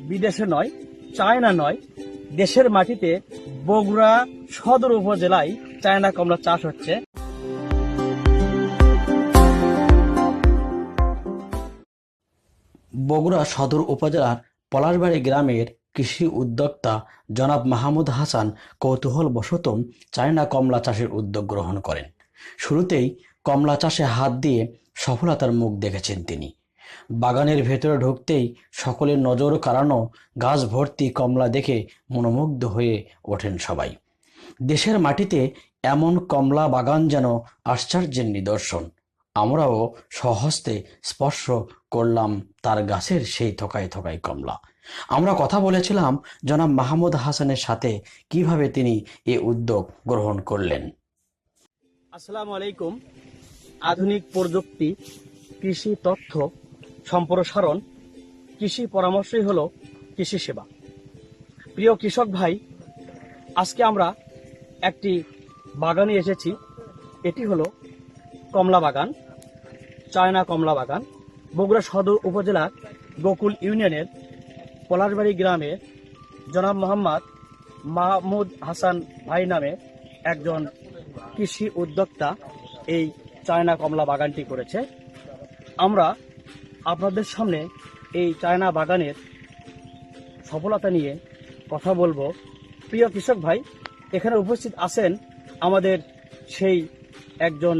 বিদেশে নয়, চায়না নয়, দেশের মাটিতে বগুড়া সদর উপজেলায় চায়না কমলা চাষ হচ্ছে। বগুড়া সদর উপজেলার পলাশবাড়ি গ্রামের কৃষি উদ্যোক্তা জনাব মাহমুদ হাসান কৌতূহলবশত চায়না কমলা চাষের উদ্যোগ গ্রহণ করেন। শুরুতেই কমলা চাষে হাত দিয়ে সফলতার মুখ দেখেছেন তিনি। বাগানের ভেতরে ঢুকতেই সকলের নজর কাড়ানো গাছ ভর্তি কমলা দেখে মনোমুগ্ধ হয়ে ওঠেন সবাই। দেশের মাটিতে এমন কমলা বাগান যেন আশ্চর্যের নিদর্শন। আমরাও স্বহস্তে স্পর্শ করলাম তার গাছের সেই থোকায় থোকায় কমলা। আমরা কথা বলেছিলাম জনাব মাহমুদ হাসানের সাথে কিভাবে তিনি এই উদ্যোগ গ্রহণ করলেন। আসসালামু আলাইকুম। আধুনিক প্রযুক্তি, কৃষি তথ্য সম্প্রসারণ, কৃষি পরামর্শই হলো কৃষি সেবা। প্রিয় কৃষক ভাই, আজকে আমরা একটি বাগানে এসেছি। এটি হলো কমলা বাগান, চায়না কমলা বাগান। বগুড়া সদর উপজেলার গোকুল ইউনিয়নের পলাশবাড়ি গ্রামে জনাব মাহমুদ হাসান ভাই নামে একজন কৃষি উদ্যোক্তা এই চায়না কমলা বাগানটি করেছে। আমরা আপনাদের সামনে এই চায়না বাগানের সফলতা নিয়ে কথা বলবো। প্রিয় কৃষক ভাই, এখানে উপস্থিত আছেন আমাদের সেই একজন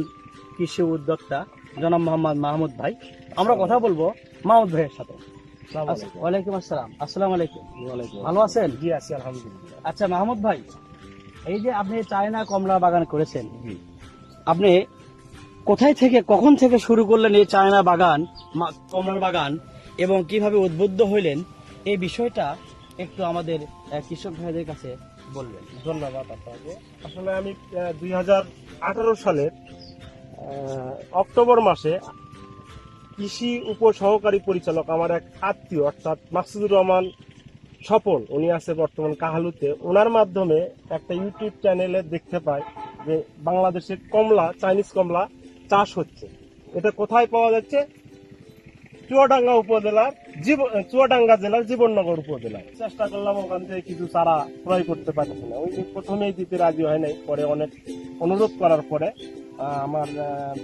কৃষি উদ্যোক্তা জনাব মাহমুদ ভাই। আমরা কথা বলবো মাহমুদ ভাইয়ের সাথে। ওয়ালাইকুম আসসালাম। আসসালামু আলাইকুম। ভালো আছেন? জি আছি, আলহামদুলিল্লাহ। আচ্ছা মাহমুদ ভাই, এই যে আপনি চায়না কমলা বাগান করেছেন, আপনি কোথায় থেকে কখন থেকে শুরু করলেন এই চায়না বাগান, কমলার বাগান, এবং কিভাবে উদ্বুদ্ধ হইলেন এই বিষয়টা একটু আমাদের কৃষক ভাইদের কাছে বলবেন। ধন্যবাদ আপনাকে। আসলে আমি 2018 সালের অক্টোবর মাসে কৃষি উপসহকারী পরিচালক আমার এক আত্মীয় অর্থাৎ মাকসুদুর রহমান স্বপন, উনি আছে বর্তমান কাহালুতে, ওনার মাধ্যমে একটা ইউটিউব চ্যানেলে দেখতে পাই যে বাংলাদেশে কমলা, চাইনিজ কমলা চাষ হচ্ছে। এটা কোথায় পাওয়া যাচ্ছে? চুয়াডাঙ্গা জেলার জীবননগর উপজেলায়। চেষ্টা করলাম ওখান থেকে কিছু চারা ক্রয় করতে পারছি না। ওই প্রথমেই দিতে রাজি হয় নাই, পরে অনেক অনুরোধ করার পরে, আমার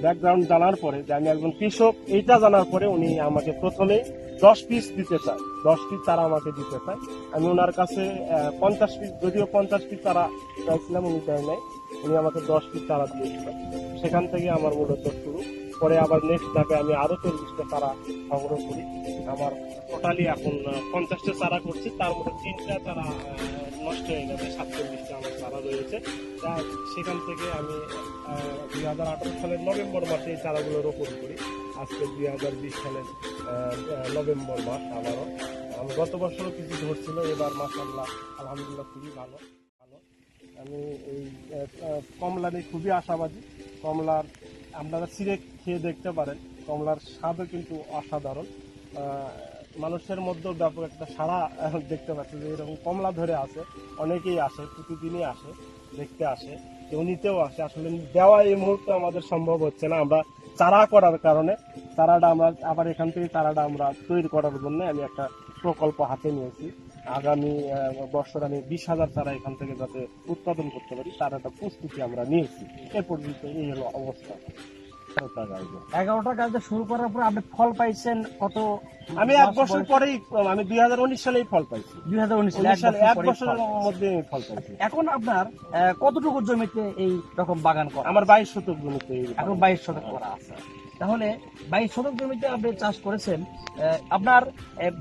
ব্যাকগ্রাউন্ড জানার পরে যে আমি একজন কৃষক, এইটা জানার পরে উনি আমাকে প্রথমে 10 পিস দিতে চায়, 10 পিস চারা আমাকে দিতে চায়। আমি ওনার কাছে 50 পিস, যদিও 50 পিস চারা চাইছিলাম, উনি দেয় নাই, উনি আমাকে 10 পিস চারা দিয়েছিল। সেখান থেকে আমার মূলত শুরু। পরে আবার নেক্সট ধাপে আমি আরো 40টা চারা সংগ্রহ করি। আমার টোটালি এখন 50টা চারা করছি, তার মধ্যে 3টা চারা নষ্ট হয়ে গেছে, 47টা আমার চারা রয়েছে। সেখান থেকে আমি 2018 সালের নভেম্বর মাসে এই চারাগুলো রোপণ করি। আজকে 2020 সালের নভেম্বর মাস। আবারও আমি গত বছরও কিছু ধরছিল, এবার মাশাআল্লাহ আলহামদুলিল্লাহ খুবই ভালো। আমি এই কমলা নিয়ে খুবই আশাবাদী। কমলার আপনারা ছিঁড়ে খেয়ে দেখতে পারেন, কমলার স্বাদও কিন্তু অসাধারণ। মানুষের মধ্যেও ব্যাপক একটা সাড়া দেখতে পাচ্ছি যে এরকম কমলা ধরে আছে, অনেকেই আসে, প্রতিদিনই আসে, দেখতে আসে, কেউ নিতেও আসে। আসলে দেওয়া এই মুহূর্তে আমাদের সম্ভব হচ্ছে না, আমরা চারা করার কারণে। চারাটা আমরা আবার এখান থেকে চারাটা আমরা তৈরি করার জন্য আমি একটা প্রকল্প হাতে নিয়েছি। আগামী বছর আমি 20,000 চারা এখান থেকে যাতে উৎপাদন করতে পারি তার একটা প্রস্তুতি আমরা নিয়েছি। এ পর্যন্ত এই হলো অবস্থা। 11টা গাছ শুরু করার পর আপনি ফল পাইছেন কত? আমি 1 বছর পরেই, আমি 2019 সালেই ফল পাইছি। 2019 সালে 1 বছরের মধ্যে ফল পাইছি। এখন আপনার কতটুকু জমিতে এই রকম বাগান করা? আমার 22 শতক জমিতে। এখন 22 শতক করা আছে। তাহলে 22 শতক জমিতে আপনি চাষ করেছেন। আপনার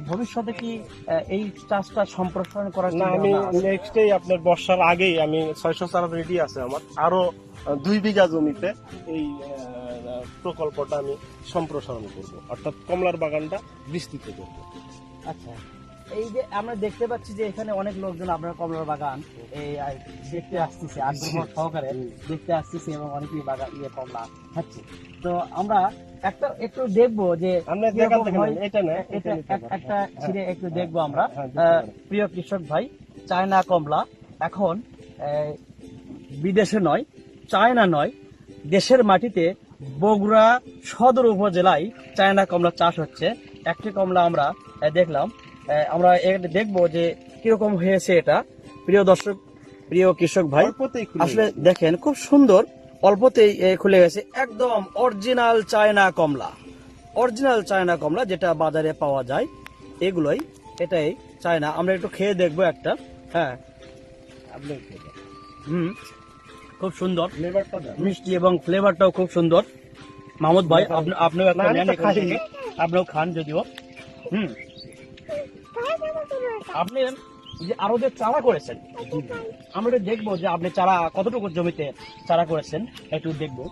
ভবিষ্যতে কি এই চাষটা সম্প্রসারণ করার না? আমি নেক্সটেই আপনার বর্ষার আগেই আমি 600 চারা রেডি আছে আমার। আরো 2 বিঘা জমিতে এই প্রকল্পটা আমি সম্প্রসারণ করব, অর্থাৎ কমলার বাগানটা বিস্তৃত করব। আচ্ছা, এই যে আমরা দেখতে পাচ্ছি যে এখানে অনেক লোকজন আপনার কমলার বাগান এই দেখতে আসতেছে, আগ্রহ সহকারে দেখতে আসতেছে, এবং অনেকেই বাগান কমলা খাচ্ছে। তো আমরা একটু দেখবো যে একটা ছিঁড়ে একটু দেখবো আমরা। প্রিয় কৃষক ভাই, চায়না কমলা এখন বিদেশে নয়, চায়না নয়, দেশের মাটিতে বগুড়া সদর উপজেলায় চায়না কমলা চাষ হচ্ছে। একটি কমলা আমরা দেখলাম। আমরা এটা দেখবো যে কিরকম হয়েছে এটা। প্রিয় দর্শক, প্রিয় কৃষক ভাই, অল্পতেই খুলে আসলে গেছে। দেখেন খুব সুন্দর, অল্পতেই খুলে গেছে। একদম অরিজিনাল চায়না কমলা, অরিজিনাল চায়না কমলা যেটা বাজারে পাওয়া যায়, এগুলোই, এটাই চায়না। আমরা একটু খেয়ে দেখবো একটা। হ্যাঁ, আপনি খেয়ে দেখেন। হুম, খুব সুন্দর, ফ্লেভারটা দেন। মিষ্টি এবং ফ্লেভারটাও খুব সুন্দর। মাহমুদ ভাই, আপনিও একটা না, আমি নেন তো এখান খাই। থেকে। আপনিও খান যদিও। হুম, আপনি যে আরো যে চারা করেছেন, আমরা একটু দেখবো যে আপনি চারা কতটুকু জমিতে চারা করেছেন, একটু দেখবো।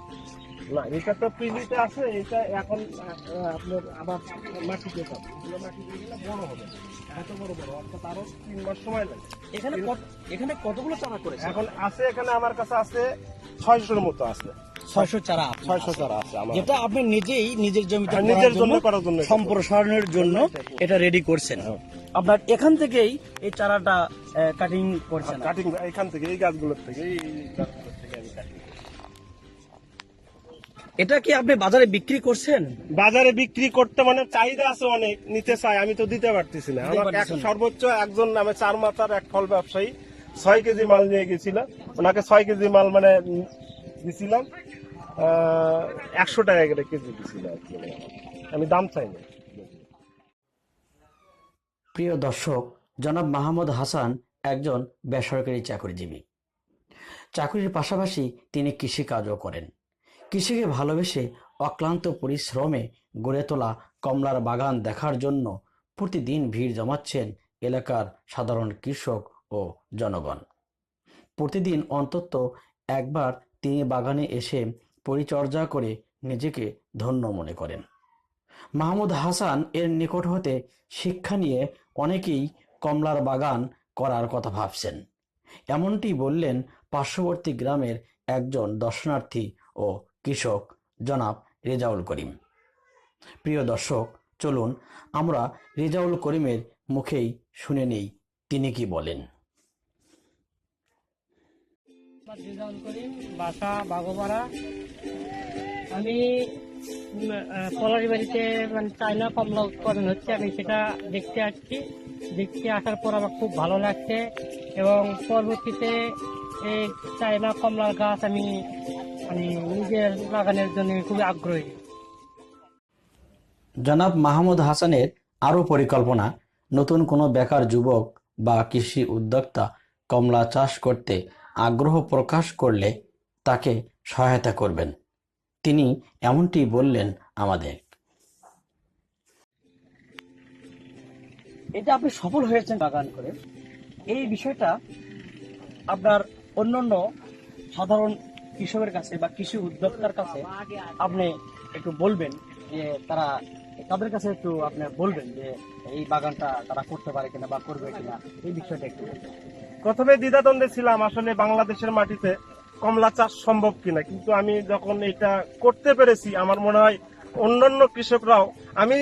না, এটা তো পিলিতে আছে, এটা এখন আপনার আবার মাটিতে যাবে। এগুলো মাটিতে গেলে বড় হবে, এত বড় বড়, অর্থাৎ আরো 3 মাস সময় লাগে। এখানে কতগুলো চারা করেছেন? এখন আছে, এখানে আমার কাছে আছে 600-র মতো আছে। 600 চারা। 600 চারা আছে আমার। যেটা আপনি নিজেই নিজের জমিতে হ্যাঁ, করার নিজের জন্য, জন্য করার জন্য এটা সম্প্রসারণের জন্য এটা রেডি করছেন। আপনার এখান থেকেই এই চারাটা কাটিং করছেন। কাটিং এখান থেকে, এই গাছগুলোর থেকে, এই গাছগুলোর থেকে আমি কাটিং। এটা কি আপনি বাজারে বিক্রি করছেন? বাজারে বিক্রি করতে মানে চাহিদা আছে অনেক, নিতে চাই, আমি তো দিতে পারতেছি না। আমার পারতেছেন না। সর্বোচ্চ একজন নামে 4 মাথার এক ফল ব্যবসায়ী 6 কেজি মাল নিয়ে গেছিল, ওনাকে 6 কেজি মাল মানে দিছিলাম 100 টাকা করে কেজি দিছিল আর কি। আমি দাম চাই না। প্রিয় দর্শক, জনাব মাহমুদ হাসান একজন বেসরকারি চাকরিজীবী। চাকরির পাশাপাশি তিনি কৃষিকাজও করেন। কৃষিকে ভালোবেসে অক্লান্ত পরিশ্রমে গড়ে তোলা কমলার বাগান দেখার জন্য প্রতিদিন ভিড় জমাচ্ছেন এলাকার সাধারণ কৃষক ও জনগণ। প্রতিদিন অন্তত একবার তিনি বাগানে এসে পরিচর্যা করে নিজেকে ধন্য মনে করেন। মাহমুদ হাসান এর নিকট হতে শিক্ষা নিয়ে অনেকেই কমলার বাগান করার কথা ভাবছেন। এমনটি বললেন পার্শ্ববর্তী গ্রামের একজন দর্শনার্থী ও কৃষক জনাব রেজাউল করিম। প্রিয় দর্শক, চলুন আমরা রেজাউল করিমের মুখেই শুনে নেই তিনি কি বলেন। রেজাউল করিম, বাসা বাগোপাড়া। আমি পলারি বাড়িতে মানে চায়না কমলা উৎপাদন হচ্ছে, আমি সেটা দেখতে আসছি। দেখতে আসার পর আমার খুব ভালো লাগছে এবং পরবর্তীতে এই চায়না কমলার গাছ আমি মানে নিজের বাগানের জন্য খুবই আগ্রহী। জনাব মাহমুদ হাসানের আরও পরিকল্পনা, নতুন কোনো বেকার যুবক বা কৃষি উদ্যোক্তা কমলা চাষ করতে আগ্রহ প্রকাশ করলে তাকে সহায়তা করবেন। তিনি এমনটি বললেন আমাদের। এটা আপনি সফল হয়েছেন বাগান করে, এই বিষয়টা আপনার অন্যান্য সাধারণ কৃষকের কাছে বা কৃষি উদ্যোক্তার কাছে আপনি একটু বলবেন যে তাদের কাছে একটু আপনি বলবেন যে এই বাগানটা তারা করতে পারে কিনা বা করবে কিনা, এই বিষয়টা একটু বলবেন। প্রথমে দ্বিধাদ্বন্দ্বে ছিলাম আসলে বাংলাদেশের মাটিতে কমলা চাষ সম্ভব কিনা, কিন্তু আমি যখন এটা করতে পেরেছি, আমার মনে হয় অন্যান্য কৃষকরাও, আমি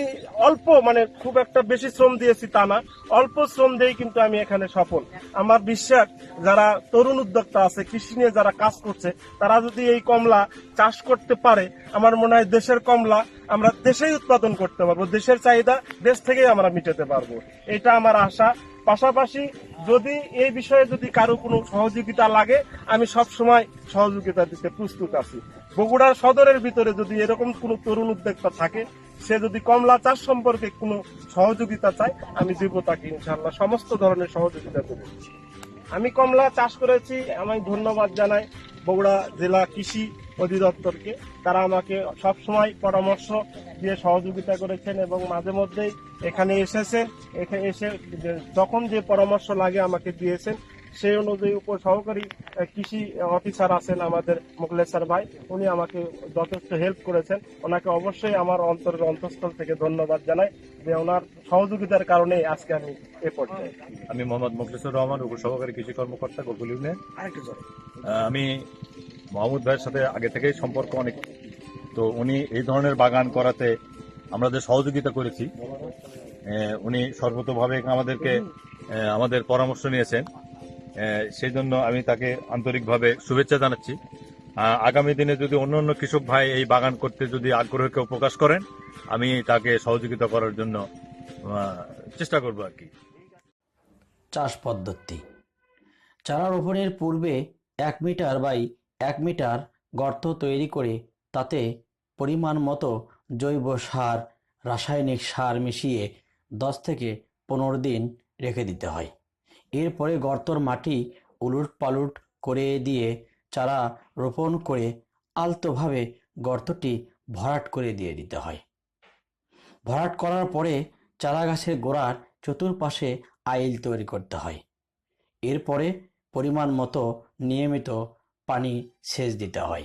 অল্প মানে খুব একটা বেশি শ্রম দিয়েছি তা না, অল্প শ্রম দিয়েই কিন্তু আমি এখানে সফল। আমার বিশ্বাস যারা তরুণ উদ্যোক্তা আছে, কৃষি নিয়ে যারা কাজ করছে, তারা যদি এই কমলা চাষ করতে পারে, আমার মনে হয় দেশের কমলা আমরা দেশেই উৎপাদন করতে পারবো, দেশের চাহিদা দেশ থেকেই আমরা মিটাতে পারবো, এটা আমার আশা। পাশাপাশি যদি এই বিষয়ে যদি কারো কোনো সহযোগিতা লাগে, আমি সব সময় সহযোগিতা দিতে প্রস্তুত আছি। বগুড়ার সদরের ভিতরে যদি এরকম কোনো তরুণ উদ্যোক্তা থাকে, সে যদি কমলা চাষ সম্পর্কে কোনো সহযোগিতা চায়, আমি দেব তাকে, ইনশাআল্লাহ সমস্ত ধরনের সহযোগিতা দেব। আমি কমলা চাষ করেছি, আমি ধন্যবাদ জানাই বগুড়া জেলা কৃষি অধিদপ্তরকে। তারা আমাকে সব সময় পরামর্শ দিয়ে সহযোগিতা করেছেন এবং মাঝে মধ্যেই এখানে এসেছেন, এসে যখন যে পরামর্শ লাগে আমাকে দিয়েছেন। সেই অনুযায়ী উপসহকারী কৃষি অফিসার আছেন আমাদের মুখলেসার ভাই, উনি আমাকে যথেষ্ট হেল্প করেছেন। ওনাকে অবশ্যই আমার অন্তঃস্থল থেকে ধন্যবাদ জানাই যে ওনার সহযোগিতার কারণে আজকে আমি এ পর্যায়ে। আমি মোহাম্মদ মুখলেসুর রহমান, উপসহকারী কৃষি কর্মকর্তা, গোকুল ইউনিয়ন। আমি মাহমুদ ভাইয়ের সাথে আগে থেকেই সম্পর্ক অনেক, তো উনি এই ধরনের বাগান করাতে আমরা যে সহযোগিতা করেছি, উনি সর্বতোভাবে আমাদের পরামর্শ নিয়েছেন, সেই জন্য আমি তাকে আন্তরিকভাবে শুভেচ্ছা জানাচ্ছি। আগামী দিনে যদি অন্য কৃষক ভাই এই বাগান করতে যদি আগ্রহ কেউ প্রকাশ করেন, আমি তাকে সহযোগিতা করার জন্য চেষ্টা করবো আর কি। চাষ পদ্ধতি: চারা রোপণের পূর্বে 1 মিটার বাই 1 মিটার গর্ত তৈরি করে তাতে পরিমাণ মতো জৈব সার, রাসায়নিক সার মিশিয়ে 10 থেকে 15 দিন রেখে দিতে হয়। এরপরে গর্তর মাটি উলট পালট করে দিয়ে চারা রোপণ করে আলতোভাবে গর্তটি ভরাট করে দিয়ে দিতে হয়। ভরাট করার পরে চারা গাছের গোড়ার চতুর্পাশে আইল তৈরি করতে হয়। এরপরে পরিমাণ মতো নিয়মিত পানি সেচ দিতে হয়।